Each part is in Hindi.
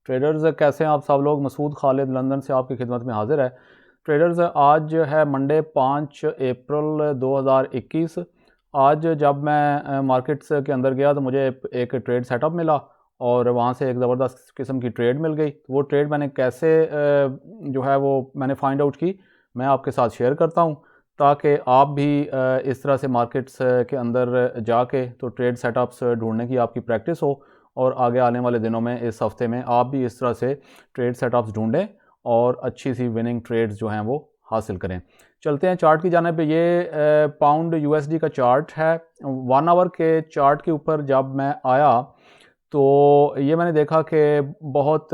ट्रेडर्स कैसे हैं आप सब लोग। मसूद खालिद लंदन से आपकी खिदमत में हाजिर है। ट्रेडर्स आज है मंडे 5 अप्रैल 2021। आज जब मैं मार्केट्स के अंदर गया तो मुझे एक ट्रेड सेटअप मिला और वहाँ से एक ज़बरदस्त किस्म की ट्रेड मिल गई। वो ट्रेड मैंने कैसे जो है वो मैंने फाइंड आउट की, मैं आपके साथ शेयर करता हूँ ताकि आप भी इस तरह से मार्केट्स के अंदर जाके तो ट्रेड सेटअप्स ढूंढने की आपकी प्रैक्टिस हो और आगे आने वाले दिनों में इस हफ्ते में आप भी इस तरह से ट्रेड सेटअप्स ढूंढें और अच्छी सी विनिंग ट्रेड्स जो हैं वो हासिल करें। चलते हैं चार्ट की जाने पे। ये पाउंड यूएसडी का चार्ट है। 1 आवर के चार्ट के ऊपर जब मैं आया तो ये मैंने देखा कि बहुत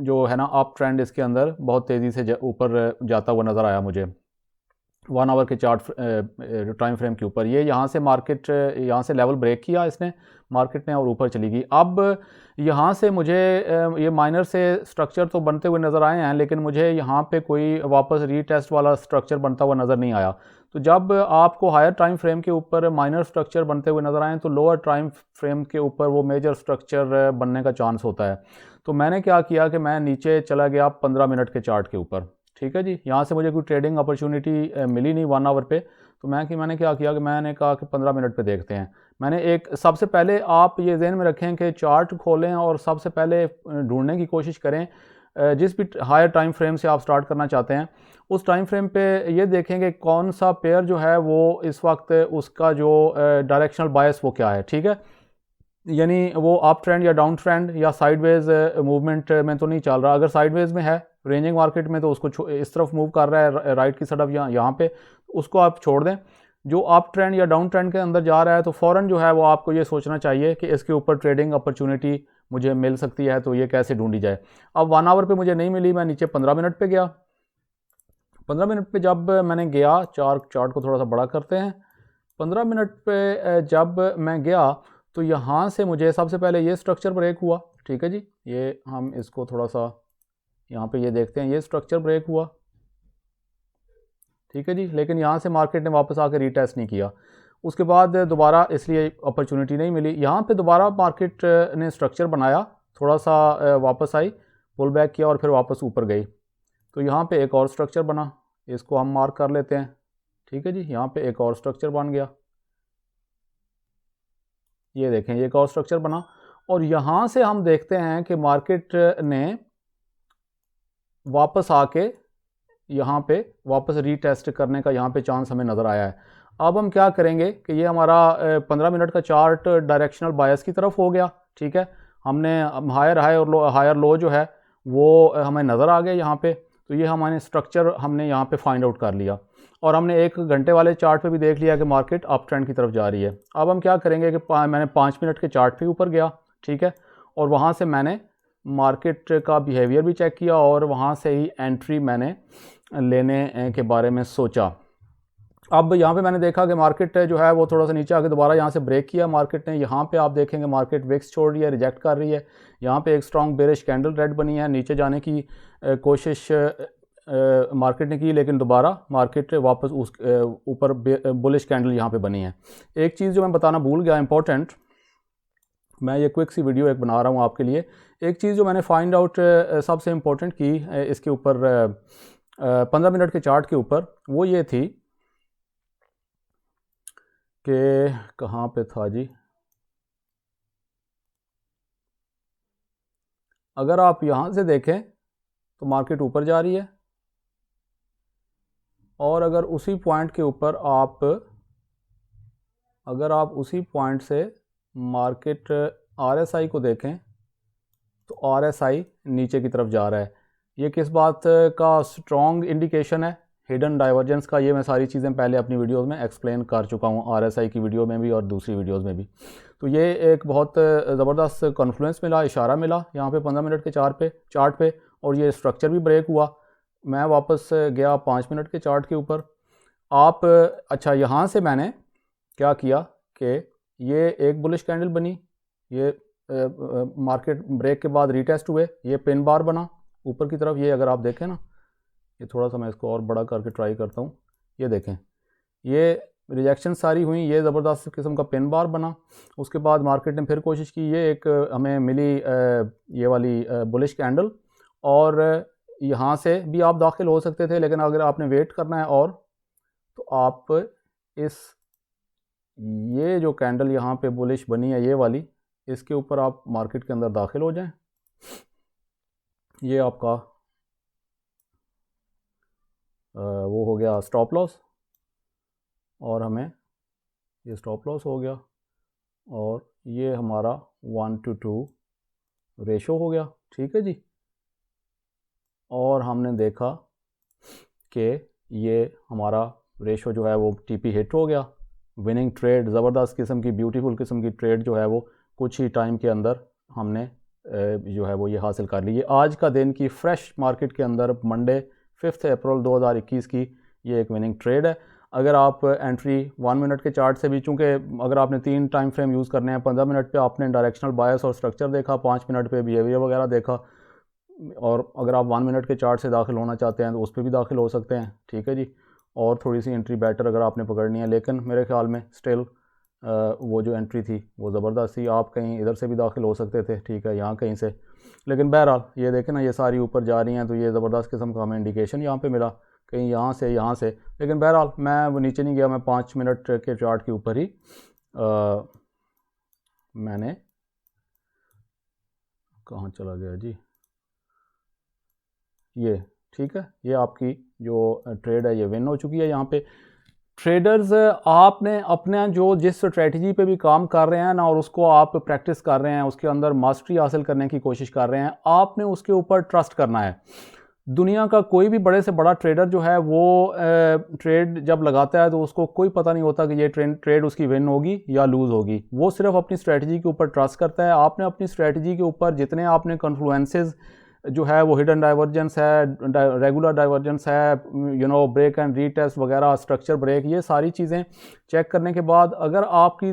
जो है ना अप ट्रेंड इसके अंदर बहुत तेज़ी से ऊपर जाता हुआ नज़र आया मुझे 1 आवर के चार्ट टाइम फ्रेम के ऊपर। ये यहाँ से मार्केट यहाँ से लेवल ब्रेक किया इसने मार्केट ने और ऊपर चली गई। अब यहाँ से मुझे ये माइनर से स्ट्रक्चर तो बनते हुए नज़र आए हैं, लेकिन मुझे यहाँ पे कोई वापस रीटेस्ट वाला स्ट्रक्चर बनता हुआ नज़र नहीं आया। तो जब आपको हायर टाइम फ्रेम के ऊपर माइनर स्ट्रक्चर बनते हुए नज़र आए तो लोअर टाइम फ्रेम के ऊपर वो मेजर स्ट्रक्चर बनने का चांस होता है। तो मैंने क्या किया कि मैं नीचे चला गया 15 मिनट के चार्ट के ऊपर। ठीक है जी, यहाँ से मुझे कोई ट्रेडिंग अपॉर्चुनिटी मिली नहीं 1 आवर पे, तो मैंने क्या किया कि मैंने कहा कि 15 मिनट पे देखते हैं। मैंने एक सबसे पहले आप ये ज़हन में रखें कि चार्ट खोलें और सबसे पहले ढूंढने की कोशिश करें जिस भी हायर टाइम फ्रेम से आप स्टार्ट करना चाहते हैं उस टाइम फ्रेम पे ये देखें कि कौन सा पेयर जो है वो इस वक्त उसका जो डायरेक्शनल बायस वो क्या है। ठीक है, यानी वो अप ट्रेंड या डाउन ट्रेंड या साइडवेज मूवमेंट में तो नहीं चल रहा। अगर साइडवेज में है रेंजिंग मार्केट में तो उसको इस तरफ मूव कर रहा है राइट की तरफ यहाँ पे, उसको आप छोड़ दें। जो अप ट्रेंड या डाउन ट्रेंड के अंदर जा रहा है तो फ़ौरन जो है वो आपको ये सोचना चाहिए कि इसके ऊपर ट्रेडिंग अपॉर्चुनिटी मुझे मिल सकती है, तो ये कैसे ढूंढी जाए। अब 1 आवर पे मुझे नहीं मिली, मैं नीचे 15 मिनट पे गया। 15 मिनट पे जब मैंने गया, चार्ट को थोड़ा सा बड़ा करते हैं। 15 मिनट पे जब मैं गया तो यहाँ से मुझे सबसे पहले ये स्ट्रक्चर ब्रेक हुआ। ठीक है जी, ये हम इसको थोड़ा सा यहाँ पे ये देखते हैं, ये स्ट्रक्चर ब्रेक हुआ। ठीक है जी, लेकिन यहाँ से मार्केट ने वापस आकर रीटेस्ट नहीं किया। उसके बाद दोबारा इसलिए अपॉर्चुनिटी नहीं मिली। यहाँ पे दोबारा मार्केट ने स्ट्रक्चर बनाया, थोड़ा सा वापस आई, पुल बैक किया और फिर वापस ऊपर गई। तो यहाँ पे एक और स्ट्रक्चर बना, इसको हम मार्क कर लेते हैं। ठीक है जी, यहाँ पे एक और स्ट्रक्चर बन गया, ये देखें ये एक और स्ट्रक्चर बना। और यहाँ से हम देखते हैं कि मार्केट ने वापस आके यहाँ पे वापस रीटेस्ट करने का यहाँ पे चांस हमें नज़र आया है। अब हम क्या करेंगे कि ये हमारा 15 मिनट का चार्ट डायरेक्शनल बायस की तरफ हो गया। ठीक है, हमने हायर हाई और हायर लो जो है वो हमें नज़र आ गया यहाँ पे। तो ये हमारे स्ट्रक्चर हमने यहाँ पे फाइंड आउट कर लिया और हमने 1 घंटे वाले चार्ट पे भी देख लिया कि मार्केट अप ट्रेंड की तरफ जा रही है। अब हम क्या करेंगे कि मैंने 5 मिनट के चार्ट पे ऊपर गया। ठीक है, और वहाँ से मैंने मार्केट का बिहेवियर भी चेक किया और वहाँ से ही एंट्री मैंने लेने के बारे में सोचा। अब यहाँ पे मैंने देखा कि मार्केट जो है वो थोड़ा सा नीचे आके दोबारा यहाँ से ब्रेक किया मार्केट ने। यहाँ पे आप देखेंगे मार्केट विक्स छोड़ रही है, रिजेक्ट कर रही है। यहाँ पे एक स्ट्रॉन्ग बेरिश कैंडल रेड बनी है, नीचे जाने की कोशिश मार्केट ने की, लेकिन दोबारा मार्केट वापस उस ऊपर बुलिश कैंडल यहाँ पे बनी है। एक चीज़ जो मैं बताना भूल गया इंपॉर्टेंट, मैं ये क्विक सी वीडियो एक बना रहा हूँ आपके लिए। एक चीज़ जो मैंने फाइंड आउट सबसे इम्पोर्टेंट की इसके ऊपर 15 मिनट के चार्ट के ऊपर, वो ये थी कि कहाँ पे था जी, अगर आप यहाँ से देखें तो मार्केट ऊपर जा रही है और अगर उसी पॉइंट के ऊपर अगर आप उसी पॉइंट से मार्केट RSI को देखें तो RSI नीचे की तरफ जा रहा है। ये किस बात का स्ट्रॉन्ग इंडिकेशन है? हिडन डाइवर्जेंस का। ये मैं सारी चीज़ें पहले अपनी वीडियोस में एक्सप्लेन कर चुका हूँ, RSI की वीडियो में भी और दूसरी वीडियोस में भी। तो ये एक बहुत ज़बरदस्त कॉन्फ्लुएंस मिला, इशारा मिला यहाँ पे 15 मिनट के चार्ट पे और ये स्ट्रक्चर भी ब्रेक हुआ। मैं वापस गया 5 मिनट के चार्ट के ऊपर। आप अच्छा, यहाँ से मैंने क्या किया कि ये एक बुलिश कैंडल बनी, ये मार्केट ब्रेक के बाद रीटेस्ट हुए, ये पिन बार बना ऊपर की तरफ। ये अगर आप देखें ना, ये थोड़ा सा मैं इसको और बड़ा करके ट्राई करता हूँ, ये देखें, ये रिजेक्शन सारी हुई, ये ज़बरदस्त किस्म का पिन बार बना। उसके बाद मार्केट ने फिर कोशिश की, ये एक हमें मिली ये वाली बुलिश कैंडल, और यहाँ से भी आप दाखिल हो सकते थे, लेकिन अगर आपने वेट करना है और तो आप इस ये जो कैंडल यहाँ पे बुलिश बनी है ये वाली, इसके ऊपर आप मार्केट के अंदर दाखिल हो जाएं। ये आपका वो हो गया स्टॉप लॉस, और हमें ये स्टॉप लॉस हो गया, और ये हमारा 1:2 रेशो हो गया। ठीक है जी। और हमने देखा कि ये हमारा रेशो जो है वो टीपी हिट हो गया। विनिंग ट्रेड, ज़बरदस्त किस्म की ब्यूटीफुल किस्म की ट्रेड जो है वो कुछ ही टाइम के अंदर हमने जो है वो ये हासिल कर ली। ये आज का दिन की फ्रेश मार्केट के अंदर मंडे 5 अप्रैल 2021 की ये एक विनिंग ट्रेड है। अगर आप एंट्री 1 मिनट के चार्ट से भी, चूँकि अगर आपने 3 टाइम फ्रेम यूज़ करने हैं, 15 मिनट पे आपने डायरेक्शनल बायस और स्ट्रक्चर देखा, 5 मिनट पे बिहेवियर वगैरह देखा, और अगर आप 1 मिनट के चार्ट से दाखिल होना चाहते हैं तो उस पर भी दाखिल हो सकते हैं। ठीक है जी। और थोड़ी सी एंट्री बेटर अगर आपने पकड़नी है, लेकिन मेरे ख्याल में स्टिल वो जो एंट्री थी वो ज़बरदस्त थी। आप कहीं इधर से भी दाखिल हो सकते थे, ठीक है, यहाँ कहीं से, लेकिन बहरहाल ये देखें ना, ये सारी ऊपर जा रही हैं, तो ये ज़बरदस्त किस्म का हमें इंडिकेशन यहाँ पे मिला, कहीं यहाँ से। लेकिन बहरहाल मैं वो नीचे नहीं गया, मैं 5 मिनट के चार्ट के ऊपर ही मैंने, कहाँ चला गया जी, ये ठीक है, ये आपकी जो ट्रेड है ये विन हो चुकी है। यहाँ पे ट्रेडर्स, आपने अपना जो जिस स्ट्रेटजी पे भी काम कर रहे हैं ना, और उसको आप प्रैक्टिस कर रहे हैं, उसके अंदर मास्टरी हासिल करने की कोशिश कर रहे हैं, आपने उसके ऊपर ट्रस्ट करना है। दुनिया का कोई भी बड़े से बड़ा ट्रेडर जो है वो ट्रेड जब लगाता है तो उसको कोई पता नहीं होता कि ये ट्रेड उसकी विन होगी या लूज़ होगी। वो सिर्फ अपनी स्ट्रेटजी के ऊपर ट्रस्ट करता है। आपने अपनी स्ट्रेटजी के ऊपर जितने आपने कन्फ्लुएंसेस जो है वो हिडन डाइवर्जेंस है, रेगुलर डाइवर्जेंस है, ब्रेक एंड रीटेस्ट वगैरह, स्ट्रक्चर ब्रेक, ये सारी चीज़ें चेक करने के बाद अगर आपकी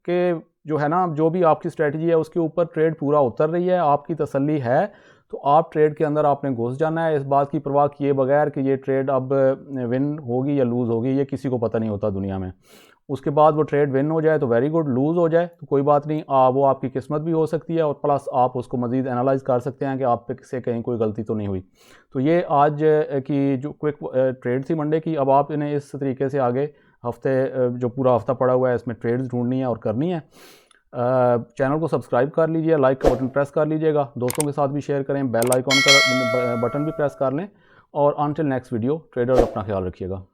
के जो है ना, जो भी आपकी स्ट्रेटजी है उसके ऊपर ट्रेड पूरा उतर रही है, आपकी तसल्ली है, तो आप ट्रेड के अंदर आपने घुस जाना है, इस बात की परवाह किए बगैर कि ये ट्रेड अब विन होगी या लूज़ होगी, ये किसी को पता नहीं होता दुनिया में। उसके बाद वो ट्रेड विन हो जाए तो वेरी गुड, लूज़ हो जाए तो कोई बात नहीं, वो आपकी किस्मत भी हो सकती है, और प्लस आप उसको मज़ीद एनालाइज कर सकते हैं कि आप से कहीं कोई गलती तो नहीं हुई। तो ये आज की जो क्विक ट्रेड थी मंडे की। अब आप इन्हें इस तरीके से आगे हफ्ते, जो पूरा हफ्ता पड़ा हुआ है, इसमें ट्रेड्स ढूंढनी है और करनी है। चैनल को सब्सक्राइब कर लीजिए, लाइक का बटन प्रेस कर लीजिएगा, दोस्तों के साथ भी शेयर करें, बेल आइकॉन का बटन भी प्रेस कर लें, और अनटिल नेक्स्ट वीडियो ट्रेडर अपना ख्याल रखिएगा।